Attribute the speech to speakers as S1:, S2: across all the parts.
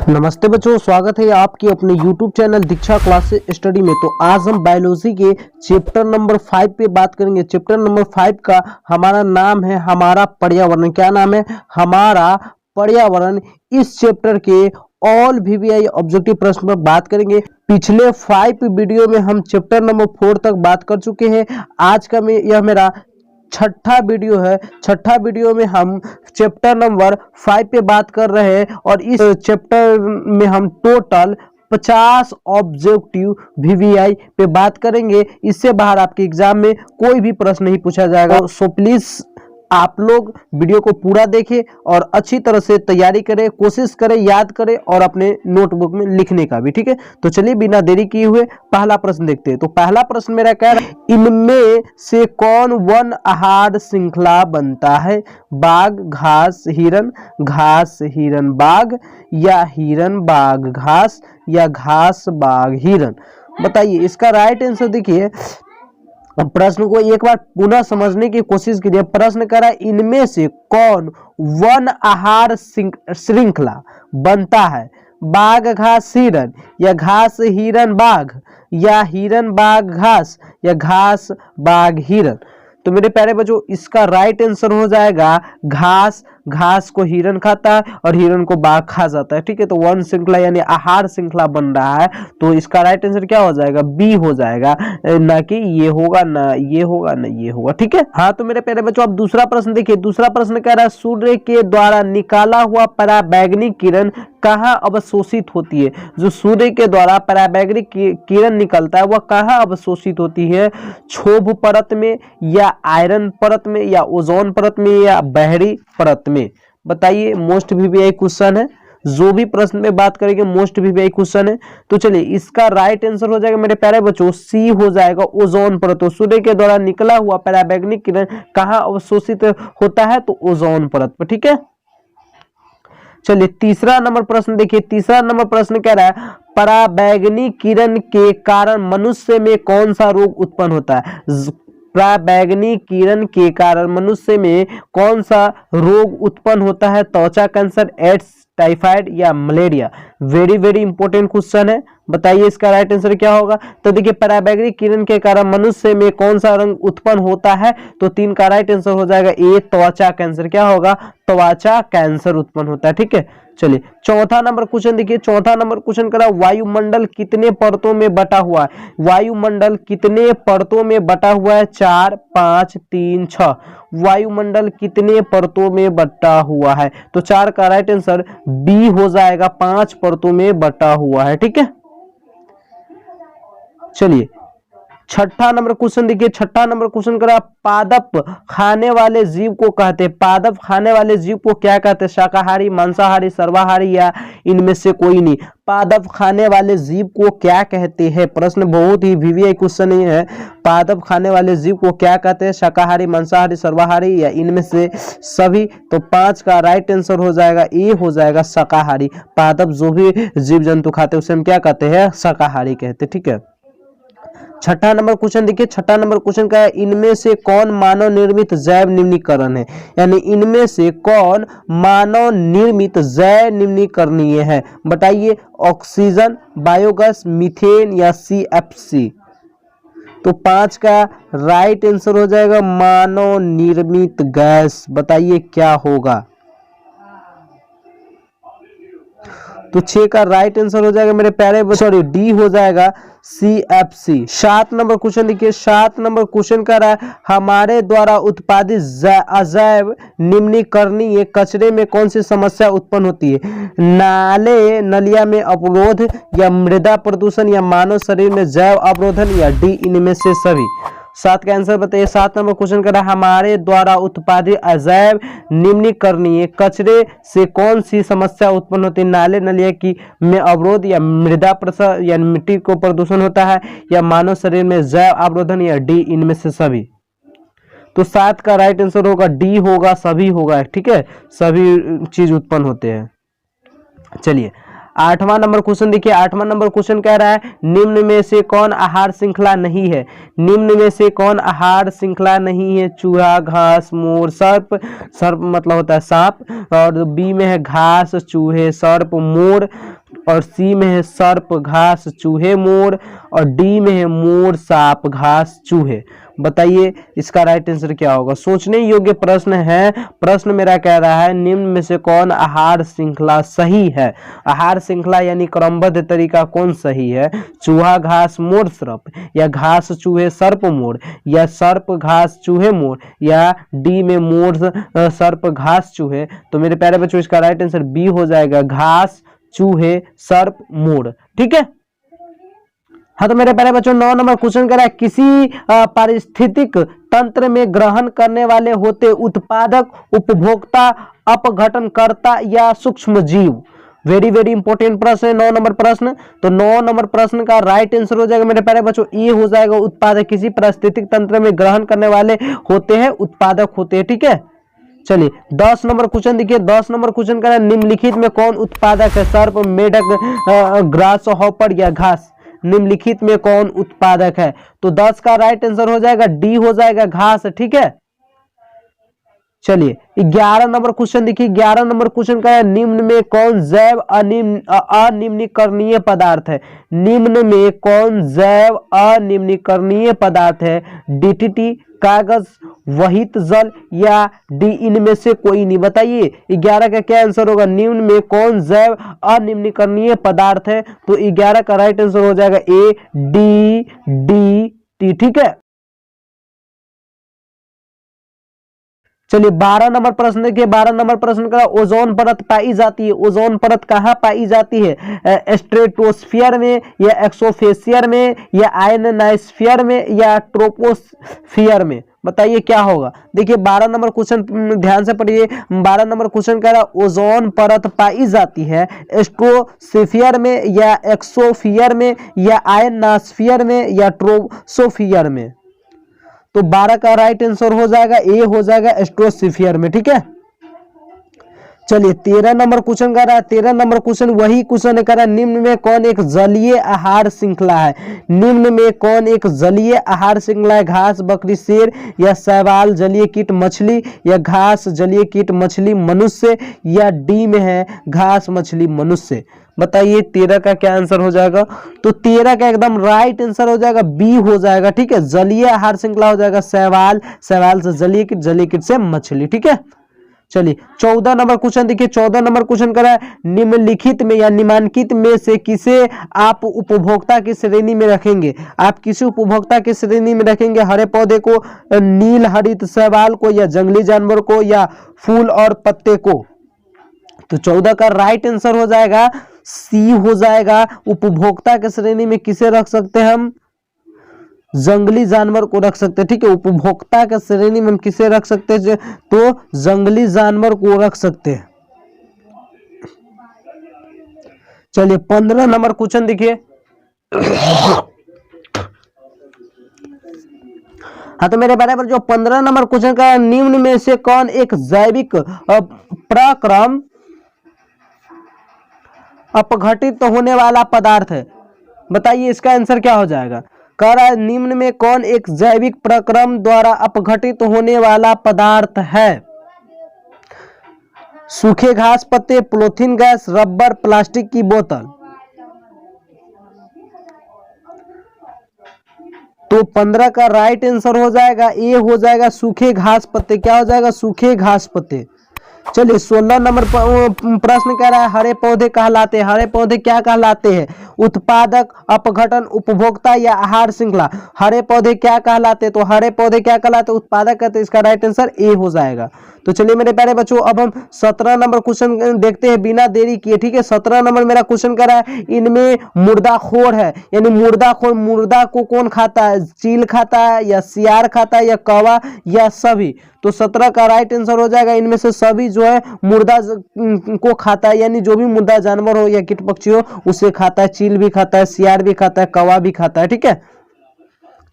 S1: नमस्ते बच्चों, स्वागत है आपके अपने YouTube चैनल दीक्षा क्लासेस स्टडी में। तो आज हम बायोलॉजी के चैप्टर नंबर 5 पे बात करेंगे। चैप्टर नंबर 5 का हमारा नाम है हमारा पर्यावरण। क्या नाम है? हमारा पर्यावरण। इस चैप्टर के ऑल VVI ऑब्जेक्टिव प्रश्न पर बात करेंगे। पिछले 5 वीडियो में हम चैप्टर नंबर 4 तक बात कर चुके हैं। आज का यह मेरा छठा वीडियो है। छठा वीडियो में हम चैप्टर नंबर 5 पे बात कर रहे हैं और इस चैप्टर में हम टोटल 50 ऑब्जेक्टिव VVI पे बात करेंगे। इससे बाहर आपके एग्जाम में कोई भी प्रश्न नहीं पूछा जाएगा। सो प्लीज आप लोग वीडियो को पूरा देखें और अच्छी तरह से तैयारी करें, कोशिश करें, याद करें और अपने नोटबुक में लिखने का भी। ठीक है, तो चलिए बिना देरी किए हुए पहला प्रश्न देखते हैं। तो पहला प्रश्न मेरा कह रहा है, इनमें से कौन वन आहार श्रृंखला बनता है? बाघ, घास, हिरन, बाघ, या हिरन, बाघ, घास, या घास, बाघ, हिरन। बताइए इसका राइट आंसर। देखिए प्रश्न को एक बार पुनः समझने की कोशिश कीजिए। प्रश्न कर रहा है, इनमें से कौन वन आहार श्रृंखला बनता है? बाघ, घास, हिरन, या घास, हिरन, बाघ, या हिरन, बाघ, घास, या घास, बाघ, हिरन। तो मेरे प्यारे बच्चों इसका राइट आंसर हो जाएगा घास। घास को हिरन खाता है और हिरन को बाघ खा जाता है। ठीक है, तो वन श्रृंखला यानी आहार श्रृंखला बन रहा है। तो इसका राइट आंसर क्या हो जाएगा? बी हो जाएगा, ना कि ये होगा, ना ये होगा, ना ये होगा। ठीक है, हाँ। तो मेरे प्यारे बच्चों अब दूसरा प्रश्न देखिए। दूसरा प्रश्न कह रहा है, सूर्य के द्वारा निकाला हुआ पराबैंगनी किरण कहाँ अवशोषित होती है? जो सूर्य के द्वारा पराबैंगनी किरण निकलता है वह कहाँ अवशोषित होती है? क्षोभ परत में, या आयरन परत में, या ओजोन परत में, या बाहरी परत में? बताइए, मोस्ट VVI क्वेश्चन है। जो भी प्रश्न में बात करेंगे मोस्ट VVI क्वेश्चन है। तो चलिए इसका राइट आंसर हो जाएगा मेरे प्यारे बच्चों सी हो जाएगा, ओजोन परत। तो सूर्य के द्वारा निकला हुआ पराबैंगनी किरण कहाँ अवशोषित होता है? तो ओजोन परत पर। ठीक है, चलिए तीसरा नंबर प्रश्न देखिए। तीसरा नंबर प्रश्न कह रहा है, पराबैंगनी किरण के कारण मनुष्य में कौन सा रोग उत्पन्न होता है? पराबैंगनी किरण के कारण मनुष्य में कौन सा रोग उत्पन्न होता है? त्वचा कैंसर, एड्स, टाइफाइड, या malaria? Very very important question है। बताइए इसका राइट आंसर क्या होगा? तो देखिए पराबैंगनी किरण के कारण मनुष्य में कौन सा रंग उत्पन्न होता है? तो 3 का राइट आंसर हो जाएगा ए, त्वचा कैंसर। क्या होगा? त्वचा कैंसर उत्पन्न होता है। ठीक है, चलिए चौथा नंबर क्वेश्चन देखिए। चौथा नंबर क्वेश्चन करा, वायुमंडल कितने परतों में बटा हुआ है? वायुमंडल कितने परतों में बटा हुआ है? 4, 5, 3, 6। वायुमंडल कितने परतों में बटा हुआ है? तो 4 का राइट आंसर बी हो जाएगा, 5 परतों में बटा हुआ है। ठीक है, चलिए छठा नंबर क्वेश्चन देखिए। छठा नंबर क्वेश्चन करा, पादप खाने वाले जीव को कहते हैं, पादप खाने वाले जीव को क्या कहते हैं? शाकाहारी, मांसाहारी, सर्वाहारी, या इनमें से कोई नहीं? पादप खाने वाले जीव को क्या कहते हैं? प्रश्न बहुत ही VVI क्वेश्चन ही है। पादप खाने वाले जीव को क्या कहते हैं? शाकाहारी, मांसाहारी, सर्वाहारी, या इनमें से सभी? तो 5 का राइट आंसर हो जाएगा ए हो जाएगा, शाकाहारी। पादप जो भी जीव जंतु खाते हैं उसे हम क्या कहते हैं? शाकाहारी कहते हैं। ठीक है, छठा नंबर क्वेश्चन देखिए। छठा नंबर क्वेश्चन का है, इनमें से कौन मानव निर्मित जैव निम्नीकरण है? यानी इनमें से कौन मानव निर्मित जैव निम्नीकरणीय है? बताइए, ऑक्सीजन, बायोगैस, मीथेन, या CFC? तो 5 का राइट आंसर हो जाएगा मानव निर्मित गैस। बताइए क्या होगा? तो 6 का राइट आंसर हो जाएगा मेरे प्यारे, सॉरी डी हो जाएगा, CFC। 7 नंबर क्वेश्चन देखिए। 7 नंबर क्वेश्चन कर रहा है, हमारे द्वारा उत्पादित अजैव निम्नीकरणीय कचरे में कौन सी समस्या उत्पन्न होती है? नाले नलिया में अवरोध, या मृदा प्रदूषण, या मानव शरीर में जैव अवरोधन, या डी इनमें से सभी? 7 का आंसर बताइए। 7 नंबर क्वेश्चन कर रहा है, हमारे द्वारा उत्पादित अजैव निम्नीकरणीय कचरे से कौन सी समस्या उत्पन्न होती है? नाले नलिया की में अवरोध, या मृदा प्रसार या मिट्टी को प्रदूषण होता है, या मानव शरीर में जैव अवरोधन, या डी इनमें से सभी? तो 7 का राइट आंसर होगा डी होगा, सभी होगा। ठीक है, सभी चीज उत्पन्न होते हैं। चलिए 8वां नंबर क्वेश्चन देखिए। 8वां नंबर क्वेश्चन कह रहा है, निम्न में से कौन आहार श्रृंखला नहीं है? निम्न में से कौन आहार श्रृंखला नहीं है? चूहा, घास, मोर, सर्प। सर्प मतलब होता है सांप, और बी में है घास, चूहे, सर्प, मोर, और सी में है सर्प, घास, चूहे, मोर, और डी में है मोर, सांप, घास, चूहे। बताइए इसका राइट आंसर क्या होगा। सोचने योग्य प्रश्न है। प्रश्न मेरा कह रहा है निम्न में से कौन आहार श्रृंखला सही है। आहार श्रृंखला यानी क्रमबद्ध तरीका कौन सही है। चूहा, घास, मोर, सर्प, या घास, चूहे, सर्प, मोर, या सर्प, घास, चूहे, मोर, या डी में मोर, सर्प, घास, चूहे। तो मेरे प्यारे बच्चों इसका राइट आंसर बी हो जाएगा, घास, चूहे, सर्प, मोर। ठीक है। हाँ तो मेरे प्यारे बच्चों 9 नंबर क्वेश्चन कह रहा है किसी पारिस्थितिक तंत्र में ग्रहण करने वाले होते उत्पादक, उपभोक्ता, अपघटनकर्ता या सूक्ष्म जीव। वेरी वेरी इंपॉर्टेंट प्रश्न है 9 नंबर प्रश्न। तो 9 नंबर प्रश्न का राइट आंसर हो जाएगा मेरे प्यारे बच्चों ये हो जाएगा उत्पादक। किसी पारिस्थितिक तंत्र में ग्रहण करने वाले होते हैं उत्पादक होते हैं। ठीक है। चलिए 10 नंबर क्वेश्चन देखिए। 10 नंबर क्वेश्चन कह रहा है निम्नलिखित में कौन उत्पादक है। सर्प, मेढक, ग्रास हॉपर या घास। निम्नलिखित में कौन उत्पादक है। तो 10 का राइट आंसर हो जाएगा डी हो जाएगा, घास। ठीक है। चलिए 11 नंबर क्वेश्चन देखिए। 11 नंबर क्वेश्चन का है निम्न में कौन जैव अनिम्नीकरणीय पदार्थ है। निम्न में कौन जैव अनिम्नीकरणीय पदार्थ है। डीटीटी, कागज, वहित जल, या डी इनमें से कोई नहीं। बताइए 11 का क्या आंसर होगा। निम्न में कौन जैव अनिम्नीकरणीय पदार्थ है। तो 11 का राइट आंसर हो जाएगा ए, डी, डी, टी। ठीक है। चलिए 12 नंबर प्रश्न देखिए। 12 नंबर प्रश्न का ओजोन परत पाई जाती है। ओजोन परत कहाँ पाई जाती है। स्ट्रेटोस्फीयर में, या एक्सोफेसियर में, या आयनोस्फीयर में, या ट्रोपोस्फीयर में। बताइए क्या होगा। देखिए 12 नंबर क्वेश्चन ध्यान से पढ़िए। 12 नंबर क्वेश्चन कह रहा है ओजोन परत पाई जाती है स्ट्रेटोस्फीयर में, या एक्सोफियर में, या आयनोस्फीयर में, या ट्रोपोस्फीयर में। तो 12 का राइट आंसर हो जाएगा ए हो जाएगा स्ट्रेटोस्फीयर में। ठीक है। चलिए 13 नंबर क्वेश्चन कर रहा है। 13 नंबर क्वेश्चन वही क्वेश्चन कर रहा है निम्न में कौन एक जलीय आहार श्रृंखला है। निम्न में कौन एक जलीय आहार श्रृंखला है। घास, बकरी, शेर, या शैवाल, जलीय कीट, मछली, या घास, जलीय कीट, मछली, मनुष्य, या डी में है घास, मछली, मनुष्य। बताइए 13 का क्या आंसर हो जाएगा। तो 13 का एकदम राइट आंसर हो जाएगा बी हो जाएगा। ठीक है। जलीय आहार श्रृंखला हो जाएगा शैवाल, शैवाल से जलीय कीट, जलीय कीट से मछली। ठीक है। चलिए 14 नंबर क्वेश्चन देखिए। 14 नंबर क्वेश्चन कर रहा है निम्नलिखित में या निम्नांकित में से किसे आप उपभोक्ता की श्रेणी में रखेंगे। आप किसी उपभोक्ता की श्रेणी में रखेंगे। हरे पौधे को, नील हरित शैवाल को, या जंगली जानवर को, या फूल और पत्ते को। तो 14 का राइट आंसर हो जाएगा सी हो जाएगा। उपभोक्ता की श्रेणी में किसे रख सकते हैं हम। जंगली जानवर को रख सकते हैं। ठीक है। उपभोक्ता के श्रेणी में हम किसे रख सकते हैं। तो जंगली जानवर को रख सकते हैं। चलिए 15 नंबर क्वेश्चन देखिए। हाँ तो मेरे बराबर जो 15 नंबर क्वेश्चन का निम्न में से कौन एक जैविक प्रक्रम अपघटित होने वाला पदार्थ है। बताइए इसका आंसर क्या हो जाएगा। कह रहा है निम्न में कौन एक जैविक प्रक्रम द्वारा अपघटित होने वाला पदार्थ है। सूखे घास पत्ते, पॉलीथीन गैस, रबर, प्लास्टिक की बोतल। तो 15 का राइट आंसर हो जाएगा ए हो जाएगा सूखे घास पत्ते। क्या हो जाएगा सूखे घास पत्ते। चलिए 16 नंबर प्रश्न कह रहा है हरे पौधे कहलाते हैं। हरे पौधे क्या कहलाते हैं। उत्पादक, अपघटन, उपभोक्ता, या आहार श्रृंखला। हरे पौधे क्या कहलाते हैं। तो हरे पौधे क्या कहलाते हैं उत्पादक कहते हैं। इसका राइट आंसर ए हो जाएगा। तो चलिए मेरे प्यारे बच्चों अब हम 17 नंबर क्वेश्चन देखते हैं बिना देरी किए। ठीक है। 17 नंबर मेरा क्वेश्चन कर रहा है इनमें मुर्दाखोर है। यानी मुर्दाखोर, मुर्दा को कौन खाता है। चील खाता है, या सियार खाता है, या कौवा, या सभी। तो 17 का राइट आंसर हो जाएगा इनमें से सभी जो है मुर्दा को खाता है। यानी जो भी मुर्दा जानवर हो या कीट पक्षी हो उसे खाता है। चील भी खाता है, सियार भी खाता है, कौवा भी खाता है। ठीक है।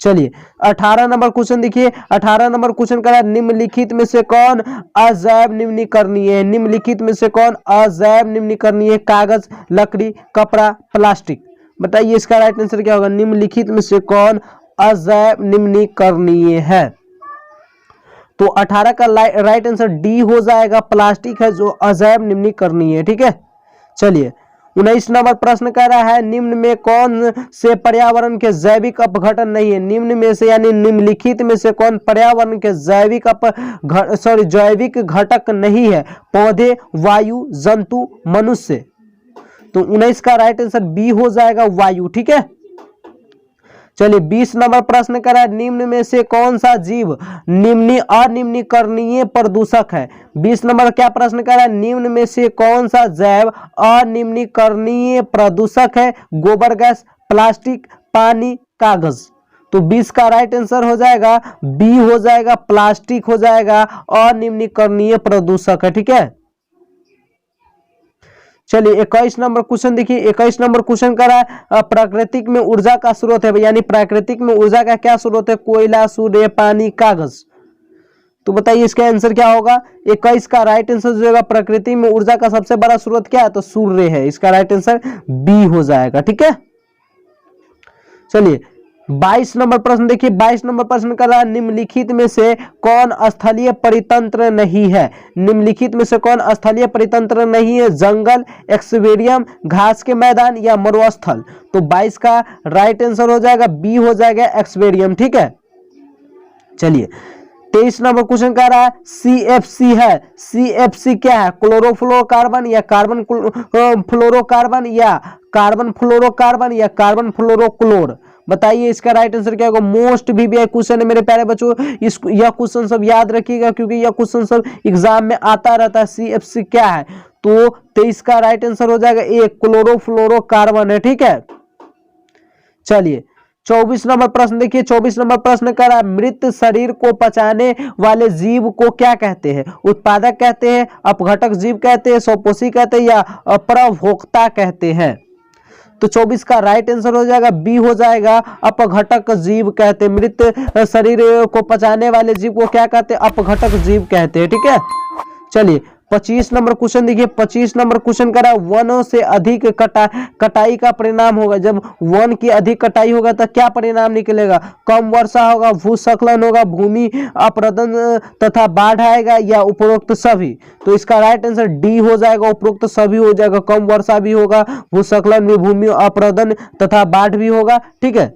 S1: चलिए 18 नंबर क्वेश्चन देखिए। 18 नंबर क्वेश्चन कर रहा है निम्नलिखित में से कौन अजैव निम्नीकरणीय है। निम्नलिखित में से कौन अजैव निम्नीकरणीय है। कागज, लकड़ी, कपड़ा, प्लास्टिक। बताइए इसका राइट आंसर क्या होगा। निम्नलिखित में से कौन अजैव निम्नीकरणीय है। तो 18 का राइट आंसर डी हो जाएगा। प्लास्टिक है जो अजैव निम्नीकरणीय है। ठीक है। चलिए 19 नंबर प्रश्न कह रहा है निम्न में कौन से पर्यावरण के जैविक अपघटन नहीं है। निम्न में से यानी निम्नलिखित में से कौन पर्यावरण के जैविक घटक नहीं है। पौधे, वायु, जंतु, मनुष्य। तो 19 का राइट आंसर बी हो जाएगा वायु। ठीक है, चलिए 20 नंबर प्रश्न करा है निम्न में से कौन सा जीव अनिम्नीकरणीय प्रदूषक है। 20 नंबर क्या प्रश्न करा है निम्न में से कौन सा जैव अनिम्नीकरणीय प्रदूषक है। गोबर गैस, प्लास्टिक, पानी, कागज। तो 20 का राइट आंसर हो जाएगा बी हो जाएगा, प्लास्टिक हो जाएगा अनिम्नीकरणीय प्रदूषक है। ठीक है, चलिए 21 नंबर क्वेश्चन देखिए। 21 नंबर क्वेश्चन करा है प्राकृतिक में ऊर्जा का स्रोत है, यानी प्राकृतिक में ऊर्जा का क्या स्रोत है। कोयला, सूर्य, पानी, कागज। तो बताइए इसका आंसर क्या होगा। 21 का राइट आंसर जो होगा प्रकृति में ऊर्जा का सबसे बड़ा स्रोत क्या है, तो सूर्य है। इसका राइट आंसर बी हो जाएगा। ठीक है, चलिए 22 नंबर प्रश्न देखिए। 22 नंबर प्रश्न कर रहा है निम्नलिखित में से कौन स्थलीय परितंत्र नहीं है। निम्नलिखित में से कौन स्थलीय परितंत्र नहीं है। जंगल, एक्वेरियम, घास के मैदान या मरुस्थल। तो 22 का राइट आंसर हो जाएगा बी हो जाएगा एक्वेरियम। ठीक है, चलिए 23 नंबर क्वेश्चन कह रहा है CFC है। CFC क्या है। क्लोरोफ्लोरोकार्बन या कार्बन फ्लोरोकार्बन या कार्बन फ्लोरोकार्बन या कार्बन फ्लोरोक्लोर। बताइए इसका राइट आंसर क्या होगा। मोस्ट VVI क्वेश्चन है मेरे प्यारे बच्चों, यह क्वेश्चन सब याद रखिएगा क्योंकि यह क्वेश्चन सब एग्जाम में आता रहता है। CFC क्या है, तो 23 का राइट आंसर हो जाएगा ए, क्लोरोफ्लोरोकार्बन है। ठीक है, चलिए 24 नंबर प्रश्न देखिए। 24 नंबर प्रश्न कर रहा है मृत शरीर को पचाने वाले जीव को क्या कहते हैं। उत्पादक कहते हैं, अपघटक जीव कहते हैं, स्वपोषी कहते हैं या प्रभोक्ता कहते हैं। तो 24 का राइट आंसर हो जाएगा बी हो जाएगा अपघटक जीव कहते हैं। मृत शरीर को पचाने वाले जीव को क्या कहते हैं, अपघटक जीव कहते हैं। ठीक है, चलिए 25 नंबर क्वेश्चन देखिए। 25 नंबर क्वेश्चन करा वनों से अधिक कटाई का परिणाम होगा। जब वन की अधिक कटाई होगा तो क्या परिणाम निकलेगा। कम वर्षा होगा, भूस्खलन होगा, भूमि अपरदन तथा बाढ़ आएगा या उपरोक्त सभी। तो इसका राइट आंसर डी हो जाएगा, उपरोक्त सभी हो जाएगा। कम वर्षा भी होगा, भूस्खलन भी, भूमि अपरदन तथा बाढ़ भी होगा। ठीक है,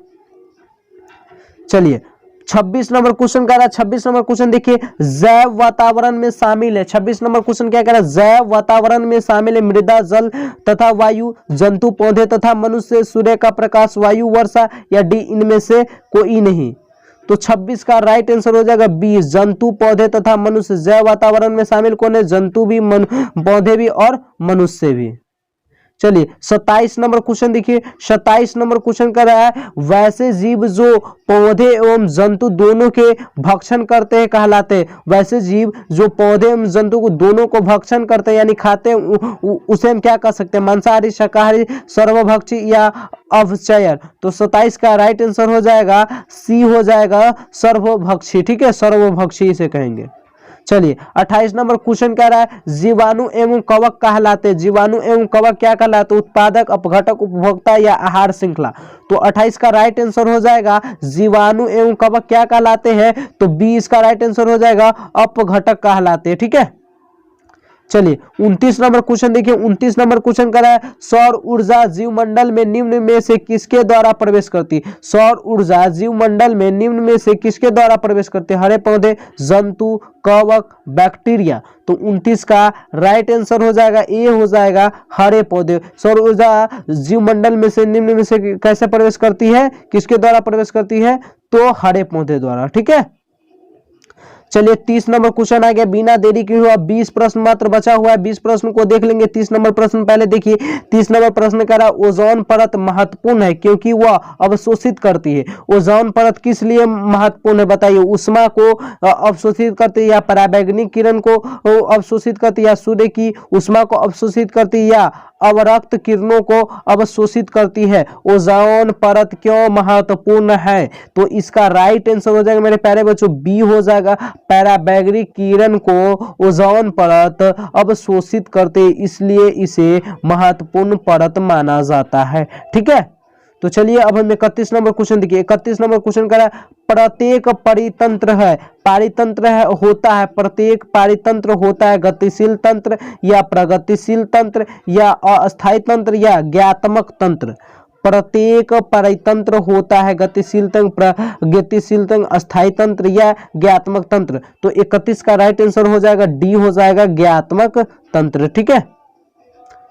S1: चलिए 26 नंबर क्वेश्चन कह रहा है। 26 नंबर क्वेश्चन देखिए जैव वातावरण में शामिल है। 26 नंबर क्वेश्चन क्या कह रहा है जैव वातावरण में शामिल है मृदा, जल तथा वायु, जंतु, पौधे तथा मनुष्य, सूर्य का प्रकाश, वायु, वर्षा या डी इनमें से कोई नहीं। तो 26 का राइट आंसर हो जाएगा बी, जंतु, पौधे तथा मनुष्य। जैव वातावरण में शामिल कौन है, जंतु भी, पौधे भी और मनुष्य भी। चलिए 27 नंबर क्वेश्चन देखिए। 27 नंबर क्वेश्चन कर रहा है वैसे जीव जो पौधे एवं जंतु दोनों के भक्षण करते हैं कहलाते हैं। वैसे जीव जो पौधे एवं जंतु को दोनों को भक्षण करते हैं यानी खाते हैं उसे हम क्या कह सकते हैं, मांसाहारी, शाकाहारी, सर्वभक्षी या अवचर। तो 27 का राइट आंसर हो जाएगा सी हो जाएगा सर्वभक्षी। ठीक है, सर्वभक्षी इसे कहेंगे। चलिए 28 नंबर क्वेश्चन कह रहा है जीवाणु एवं कवक कहलाते। जीवाणु एवं कवक क्या कहलाते, उत्पादक, अपघटक, उपभोक्ता या आहार श्रृंखला। तो 28 का राइट आंसर हो जाएगा जीवाणु एवं कवक क्या कहलाते हैं, तो 20 का राइट आंसर हो जाएगा अपघटक कहलाते हैं। ठीक है, चलिए 29 नंबर क्वेश्चन देखिए। 29 नंबर क्वेश्चन कर रहा है सौर ऊर्जा जीवमंडल में निम्न में से किसके द्वारा प्रवेश करती। सौर ऊर्जा जीवमंडल में निम्न में से किसके द्वारा प्रवेश करते, हरे पौधे, जंतु, कवक, बैक्टीरिया। तो 29 का राइट आंसर हो जाएगा ए हो जाएगा हरे पौधे। सौर ऊर्जा जीवमंडल में से निम्न में से कैसे प्रवेश करती है, किसके द्वारा प्रवेश करती है, तो हरे पौधे द्वारा। ठीक है, चलिए 30 नंबर क्वेश्चन आ गया। बिना देरी किए हुआ 20 प्रश्न मात्र बचा हुआ है। 20 प्रश्न को देख लेंगे। 30 नंबर प्रश्न पहले देखिए। 30 नंबर प्रश्न कह रहा है ओजोन परत महत्वपूर्ण है क्योंकि वह अवशोषित करती है। ओजोन परत किस लिए महत्वपूर्ण है बताइए। ऊष्मा को अवशोषित करती है या पराबैंगनी किरण को अवशोषित करती है या सूर्य की ऊष्मा को अवशोषित करती है या अवरक्त किरणों को अवशोषित करती है। ओजोन परत क्यों महत्वपूर्ण है, तो इसका राइट आंसर हो जाएगा मेरे प्यारे बच्चों बी हो जाएगा। पराबैंगनी किरण को ओजोन परत अवशोषित करते इसलिए इसे महत्वपूर्ण परत माना जाता है। ठीक है, तो चलिए अब हम 31 नंबर क्वेश्चन देखिए। 31 नंबर क्वेश्चन कह रहा है प्रत्येक परितंत्र है, पारितंत्र है होता है, प्रत्येक पारितंत्र होता है गतिशील तंत्र या प्रगतिशील तंत्र या अस्थायी तंत्र या ज्ञातात्मक तंत्र। प्रत्येक परितंत्र होता है गतिशील तंत्र, प्रगतिशील तंत्र, अस्थायी तंत्र या ज्ञातात्मक तंत्र। तो 31 का राइट आंसर हो जाएगा डी, हो जाएगा ज्ञातात्मक तंत्र। ठीक है,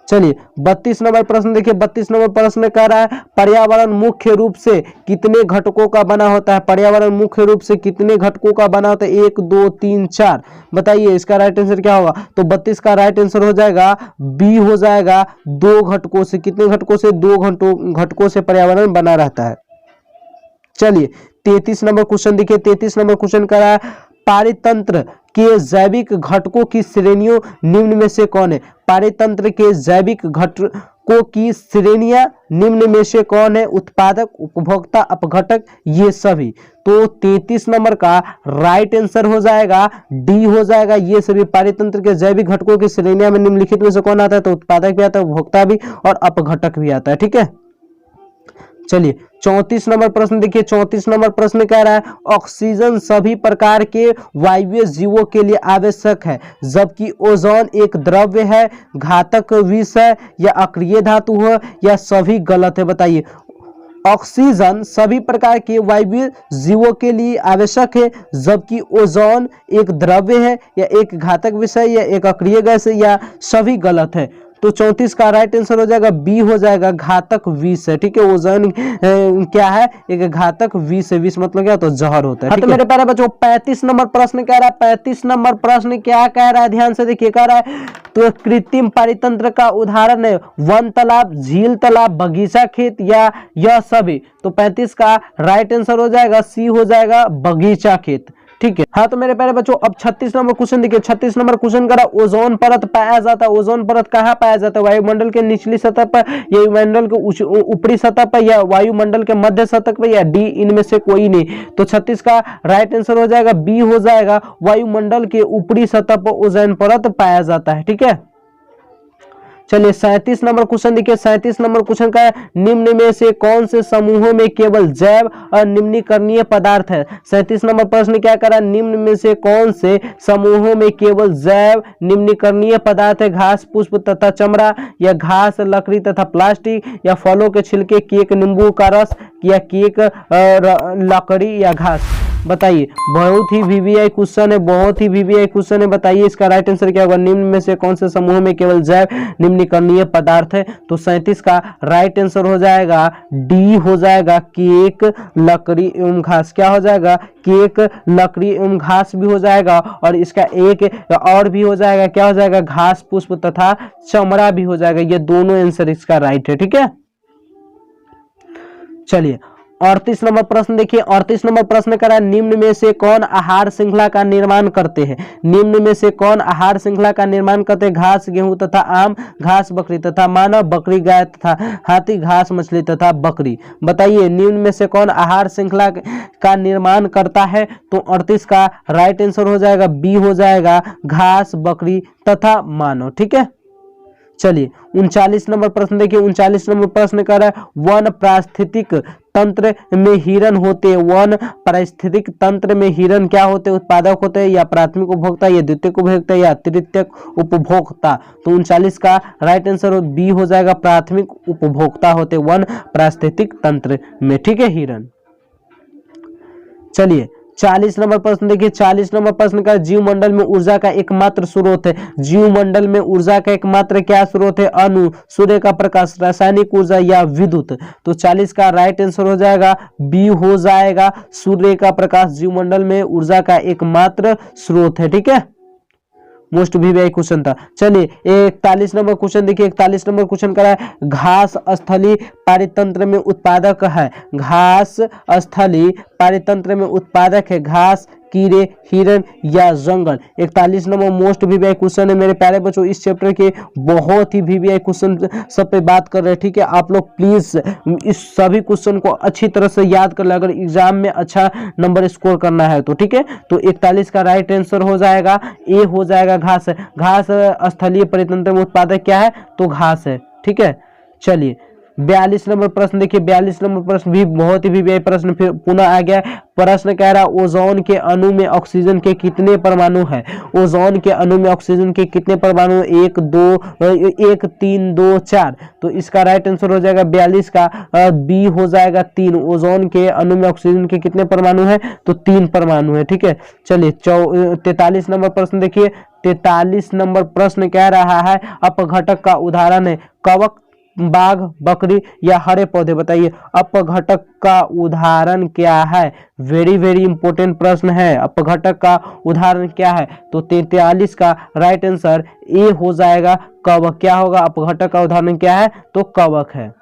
S1: चलिए 32 नंबर प्रश्न देखिए। 32 नंबर प्रश्न कह रहा है पर्यावरण मुख्य रूप से कितने घटकों का बना होता है। पर्यावरण मुख्य रूप से कितने घटकों का बना होता है, 1 2 3 4। बताइए इसका राइट आंसर क्या होगा। तो 32 का राइट आंसर हो जाएगा बी, हो जाएगा 2 घटकों से। कितने घटकों से, 2 घटकों से पर्यावरण बना रहता है। चलिए 33 नंबर क्वेश्चन देखिए। 33 नंबर क्वेश्चन कह रहा है पारितंत्र के जैविक घटकों की श्रेणियों निम्न में से कौन है। पारितंत्र के जैविक घटकों की श्रेणियां निम्न में से कौन है। उत्पादक, उपभोक्ता, अपघटक, ये सभी। तो 33 नंबर का राइट आंसर हो जाएगा डी, हो जाएगा ये सभी। पारितंत्र के जैविक घटकों की श्रेणियां में निम्नलिखित में से कौन आता है। तो उत्पादक भी आता है, उपभोक्ता भी और अपघटक भी आता है। ठीक है, चलिए 34 नंबर प्रश्न देखिए। 34 नंबर प्रश्न कह रहा है ऑक्सीजन सभी प्रकार के वायवीय जीवों के लिए आवश्यक है, जबकि ओजोन एक द्रव्य है, घातक विष है या अक्रिय धातु है या सभी गलत है। बताइए ऑक्सीजन सभी प्रकार के वायवीय जीवों के लिए आवश्यक है, जबकि ओजोन एक द्रव्य है या एक घातक विष है या एक अक्रिय गैस है या सभी गलत है। तो 34 का राइट आंसर हो जाएगा बी, हो जाएगा घातक विष है। ठीक है, ओजोन क्या है, एक घातक विष है। विष मतलब क्या, तो जहर होता है। तो मेरे प्यारे बच्चों 35 नंबर प्रश्न कह रहा है। 35 नंबर प्रश्न क्या कह रहा है, ध्यान से देखिए। कह रहा है तो कृत्रिम पारितंत्र का उदाहरण है वन तालाब, झील तालाब, बगीचा खेत या यह सभी। तो 35 का राइट आंसर हो जाएगा सी, हो जाएगा बगीचा खेत। ठीक है, हाँ तो मेरे प्यारे बच्चों अब 36 नंबर क्वेश्चन देखिए। 36 नंबर क्वेश्चन करा ओजोन परत पाया जाता है। ओजोन परत कहाँ पाया जाता है, वायुमंडल के निचली सतह पर या वायुमंडल के ऊपरी सतह पर या वायुमंडल के मध्य सतह पर या डी, इनमें से कोई नहीं। तो 36 का राइट आंसर हो जाएगा बी, हो जाएगा वायुमंडल के ऊपरी सतह पर ओजोन परत पाया जाता है। ठीक है, चलिए 37 नंबर क्वेश्चन देखिए। 37 नंबर क्वेश्चन का है निम्न में से कौन से समूहों में केवल जैव और निम्नीकरणीय पदार्थ है। 37 नंबर प्रश्न क्या करा, निम्न में से कौन से समूहों में केवल जैव निम्नीकरणीय पदार्थ है। घास, पुष्प तथा चमड़ा या घास, लकड़ी तथा प्लास्टिक या फलों के छिलके, केक, नींबू का रस या केक, लकड़ी या घास। बताइए बहुत ही वीवीआई क्वेश्चन है, बहुत ही वीवीआई क्वेश्चन है। बताइए इसका राइट आंसर क्या होगा। निम्न में से कौन से समूह में केवल जैव निम्नीकरणीय पदार्थ है। तो 37 का राइट आंसर हो जाएगा डी, हो जाएगा केक, लकड़ी एवं घास। क्या हो जाएगा, केक, लकड़ी एवं घास भी हो जाएगा और इसका एक और भी हो जाएगा, क्या हो जाएगा, घास, पुष्प तथा चमड़ा भी हो जाएगा। ये दोनों आंसर इसका राइट है। ठीक है, चलिए 38 नंबर प्रश्न देखिए। 38 नंबर प्रश्न करा निम्न में से कौन आहार श्रृंखला का निर्माण करते हैं। निम्न में से कौन आहार श्रृंखला का निर्माण करते हैं। घास, गेहूं तथा आम, घास, बकरी तथा मानव, बकरी, गाय तथा हाथी, घास, मछली तथा बकरी। बताइए निम्न में से कौन आहार श्रृंखला का निर्माण करता है। तो 38 का राइट आंसर हो जाएगा बी, हो जाएगा घास, बकरी तथा मानव। ठीक है, चलिए 39 नंबर प्रश्न देखिए। 39 नंबर प्रश्न कर रहा है वन पारिस्थितिक तंत्र में हिरन होते हैं। वन पारिस्थितिक तंत्र में हिरन क्या होते हैं, उत्पादक होते हैं या प्राथमिक उपभोक्ता या द्वितीयक उपभोक्ता या तृतीयक उपभोक्ता। तो 39 का राइट आंसर बी, हो जाएगा प्राथमिक उपभोक्ता होते वन पारिस्थितिक तंत्र में। ठीक है, हिरन। चलिए 40 नंबर प्रश्न देखिए। 40 नंबर प्रश्न का जीवमंडल में ऊर्जा का एकमात्र स्रोत है। जीवमंडल में ऊर्जा का एकमात्र क्या स्रोत है, अणु, सूर्य का प्रकाश, रासायनिक ऊर्जा या विद्युत। तो 40 का राइट आंसर हो जाएगा बी, हो जाएगा सूर्य का प्रकाश जीवमंडल में ऊर्जा का एकमात्र स्रोत है। ठीक है, मोस्ट वीवीआई क्वेश्चन था। चलिए 41 नंबर क्वेश्चन देखिए। 41 नंबर क्वेश्चन करा है घास स्थलीय पारितंत्र में उत्पादक है। घास स्थलीय पारितंत्र में उत्पादक है। घास, कीड़े, हिरन या जंगल। 41 नंबर मोस्ट वीवीआई क्वेश्चन है मेरे प्यारे बच्चों। इस चैप्टर के बहुत ही वीवीआई क्वेश्चन सब पे बात कर रहे हैं। ठीक है, आप लोग प्लीज इस सभी क्वेश्चन को अच्छी तरह से याद कर ले अगर एग्जाम में अच्छा नंबर स्कोर करना है तो। ठीक है, तो 41 का राइट आंसर हो जाएगा ए, हो जाएगा घास है। घास स्थलीय परितंत्र में उत्पादक क्या है, तो घास है। ठीक है, चलिए 42 नंबर प्रश्न देखिए, 42 नंबर प्रश्न भी बहुत ही वीवीआई प्रश्न फिर पुनः आ गया। प्रश्न कह रहा है ओजोन के अणु में ऑक्सीजन के कितने परमाणु है। ओजोन के अणु में ऑक्सीजन के कितने परमाणु, 1 2 1 3 2 4। तो इसका राइट आंसर हो जाएगा 42 का बी हो जाएगा 3। ओजोन के अणु में ऑक्सीजन के कितने परमाणु है, तो 3 परमाणु है। ठीक है, चलिए 43 नंबर प्रश्न देखिए, 43 नंबर प्रश्न कह रहा है अपघटक का उदाहरण है कवक, बाघ, बकरी या हरे पौधे, बताइए अपघटक का उदाहरण क्या है। वेरी वेरी इंपॉर्टेंट प्रश्न है, अपघटक का उदाहरण क्या है। तो 43 का राइट आंसर ए हो जाएगा कवक। क्या होगा, अपघटक का उदाहरण क्या है, तो कवक है।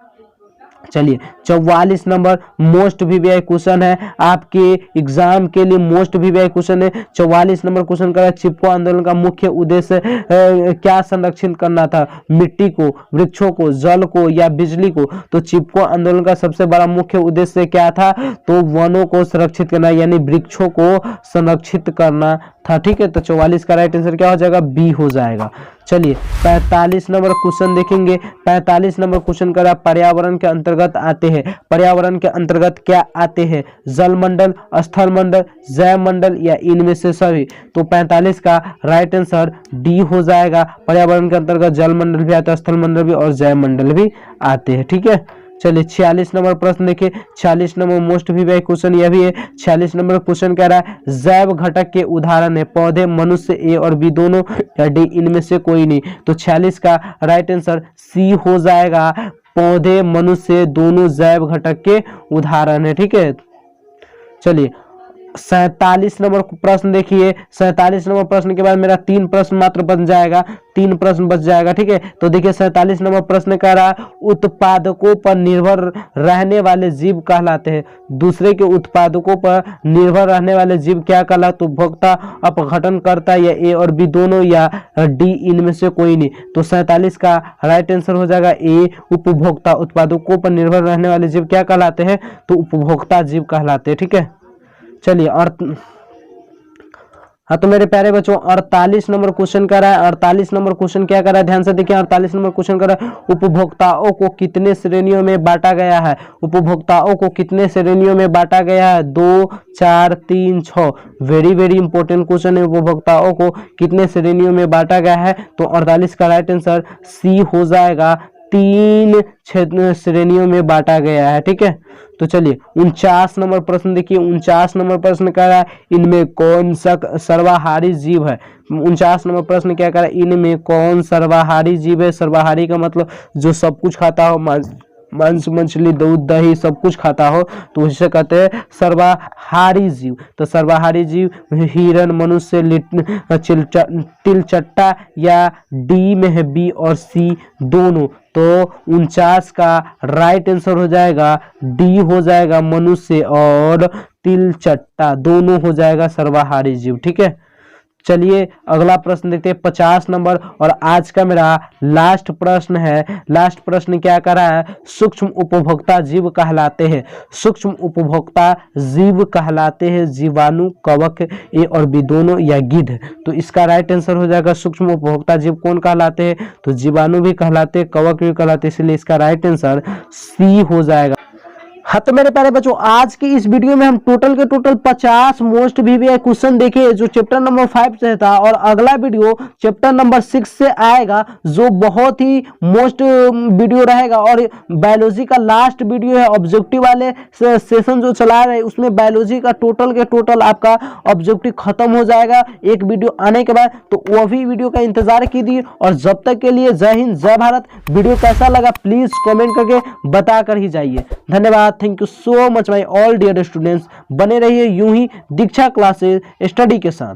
S1: चलिए 44 नंबर मोस्ट वीवीआई क्वेश्चन है, आपके एग्जाम के लिए मोस्ट वीवीआई क्वेश्चन है। 44 नंबर क्वेश्चन का चिपको आंदोलन का मुख्य उद्देश्य क्या संरक्षित करना था, मिट्टी को, वृक्षों को, जल को या बिजली को। तो चिपको आंदोलन का सबसे बड़ा मुख्य उद्देश्य क्या था, तो वनों को सुरक्षित करना यानी वृक्षों को संरक्षित करना था। ठीक है, तो 44 का राइट आंसर क्या हो जाएगा, बी हो जाएगा। चलिए 45 नंबर क्वेश्चन देखेंगे। 45 नंबर क्वेश्चन का पर्यावरण के अंतर्गत आते हैं, पर्यावरण के अंतर्गत क्या आते हैं, जल मंडल, स्थल मंडल, जैव मंडल या इनमें से सभी। तो 45 का राइट आंसर डी हो जाएगा। पर्यावरण के अंतर्गत जल मंडल भी आता है, स्थल मंडल भी और जैव मंडल भी आते हैं। ठीक है, चलिए 46 नंबर प्रश्न देखिए, 46 नंबर मोस्ट वीवीआई क्वेश्चन यह भी है। 46 नंबर क्वेश्चन कह रहा है जैव घटक के उदाहरण है पौधे, मनुष्य, ए और बी दोनों या डी इनमें से कोई नहीं। तो 46 का राइट आंसर सी हो जाएगा, पौधे, मनुष्य दोनों जैव घटक के उदाहरण है। ठीक है, चलिए 47 नंबर प्रश्न देखिए। 47 नंबर प्रश्न के बाद मेरा 3 प्रश्न मात्र बच जाएगा, 3 प्रश्न बच जाएगा। ठीक है, तो देखिए 47 नंबर प्रश्न कह रहा है उत्पादकों पर निर्भर रहने वाले जीव कहलाते हैं। दूसरे के उत्पादकों पर निर्भर रहने वाले जीव क्या कहलाते, उपभोक्ता, अपघटन करता या ए और बी दोनों या डी इनमें से कोई नहीं। तो 47 का राइट आंसर हो जाएगा ए, उपभोक्ता। उत्पादकों पर निर्भर रहने वाले जीव क्या कहलाते हैं, तो उपभोक्ता जीव कहलाते हैं। ठीक है, चलिए हाँ तो मेरे प्यारे बच्चों 48 नंबर क्वेश्चन कर रहा है। 48 नंबर क्वेश्चन क्या कर रहा है, ध्यान से देखिए। 48 नंबर क्वेश्चन कर रहा है उपभोक्ताओं को कितने श्रेणियों में बांटा गया है। उपभोक्ताओं को कितने श्रेणियों में बांटा गया है, 2 4 3 6। वेरी वेरी इंपॉर्टेंट क्वेश्चन है, उपभोक्ताओं को कितने श्रेणियों में बांटा गया है। तो 48 का राइट आंसर सी हो जाएगा, 3 श्रेणियों में बांटा गया है। ठीक है, तो चलिए 49 नंबर प्रश्न देखिए। 49 नंबर प्रश्न कह रहा है इनमें कौन सा सर्वाहारी जीव है। 49 नंबर प्रश्न क्या कह रहा है, इनमें कौन सर्वाहारी जीव है। सर्वाहारी का मतलब जो सब कुछ खाता हो, मांस, मछली, दूध, दही सब कुछ खाता हो, तो उसे कहते हैं सर्वाहारी जीव। तो सर्वाहारी जीव हिरण, मनुष्य, तिलचट्टा या डी में है बी और सी दोनों। तो 49 का राइट आंसर हो जाएगा डी हो जाएगा, मनुष्य और तिलचट्टा दोनों हो जाएगा सर्वाहारी जीव। ठीक है, चलिए अगला प्रश्न देखते हैं 50 नंबर और आज का मेरा लास्ट प्रश्न है। लास्ट प्रश्न क्या कर रहा है, सूक्ष्म उपभोक्ता जीव कहलाते हैं। सूक्ष्म उपभोक्ता जीव कहलाते हैं जीवाणु, कवक, ए और बी दोनों या गिद्ध। तो इसका राइट आंसर हो जाएगा सूक्ष्म उपभोक्ता जीव कौन कहलाते हैं, तो जीवाणु भी कहलाते हैं, कवक भी कहलाते हैं, इसलिए इसका राइट आंसर सी हो जाएगा। हाँ तो मेरे प्यारे बच्चों आज की इस वीडियो में हम टोटल 50 मोस्ट वीवीआई क्वेश्चन देखे जो चैप्टर नंबर 5 से था, और अगला वीडियो चैप्टर नंबर 6 से आएगा जो बहुत ही मोस्ट वीडियो रहेगा। और बायोलॉजी का लास्ट वीडियो है, ऑब्जेक्टिव वाले सेशन जो चला रहे हैं उसमें बायोलॉजी का टोटल आपका ऑब्जेक्टिव खत्म हो जाएगा एक वीडियो आने के बाद। तो वह भी वीडियो का इंतजार कीजिए, और जब तक के लिए जय हिंद, जय भारत। वीडियो कैसा लगा प्लीज कमेंट करके बता कर ही जाइए। धन्यवाद, thank you so much my all dear students. बने रहिए यूं ही दीक्षा क्लासेस स्टडी के साथ।